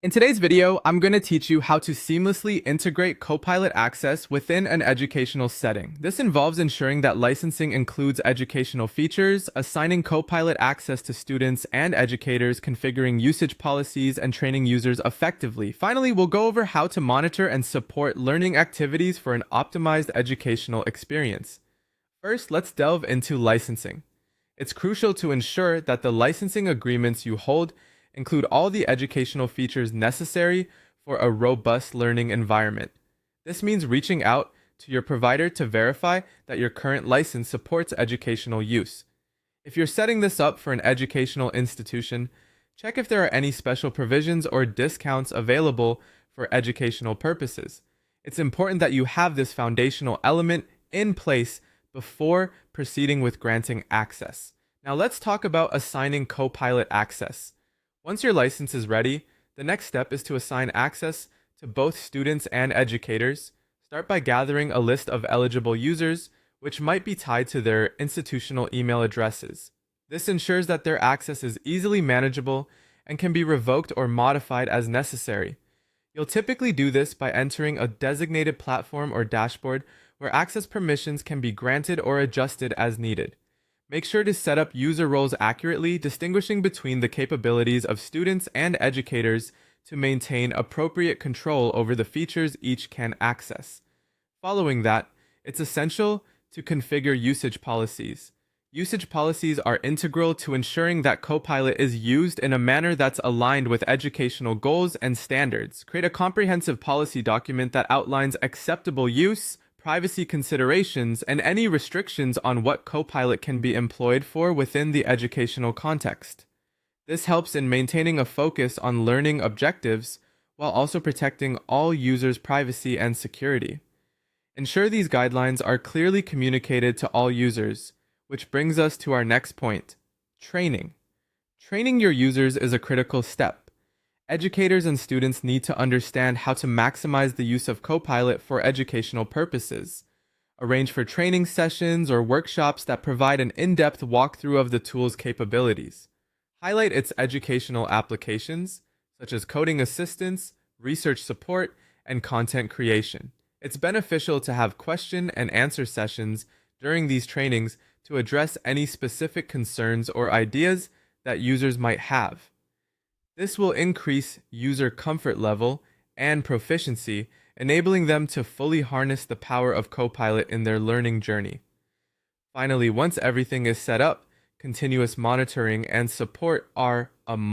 In today's video, I'm going to teach you how to seamlessly integrate Copilot access within an educational setting. This involves ensuring that licensing includes educational features, assigning Copilot access to students and educators, configuring usage policies, and training users effectively. Finally, we'll go over how to monitor and support learning activities for an optimized educational experience. First, let's delve into licensing. It's crucial to ensure that the licensing agreements you hold include all the educational features necessary for a robust learning environment. This means reaching out to your provider to verify that your current license supports educational use. If you're setting this up for an educational institution, check if there are any special provisions or discounts available for educational purposes. It's important that you have this foundational element in place before proceeding with granting access. Now let's talk about assigning Copilot access. Once your license is ready, the next step is to assign access to both students and educators. Start by gathering a list of eligible users, which might be tied to their institutional email addresses. This ensures that their access is easily manageable and can be revoked or modified as necessary. You'll typically do this by entering a designated platform or dashboard where access permissions can be granted or adjusted as needed. Make sure to set up user roles accurately, distinguishing between the capabilities of students and educators to maintain appropriate control over the features each can access. Following that, it's essential to configure usage policies. Usage policies are integral to ensuring that Copilot is used in a manner that's aligned with educational goals and standards. Create a comprehensive policy document that outlines acceptable use, privacy considerations, and any restrictions on what Copilot can be employed for within the educational context. This helps in maintaining a focus on learning objectives while also protecting all users' privacy and security. Ensure these guidelines are clearly communicated to all users, which brings us to our next point: training. Training your users is a critical step. Educators and students need to understand how to maximize the use of Copilot for educational purposes. Arrange for training sessions or workshops that provide an in-depth walkthrough of the tool's capabilities. Highlight its educational applications, such as coding assistance, research support, and content creation. It's beneficial to have question and answer sessions during these trainings to address any specific concerns or ideas that users might have. This will increase user comfort level and proficiency, enabling them to fully harness the power of Copilot in their learning journey. Finally, once everything is set up, continuous monitoring and support are a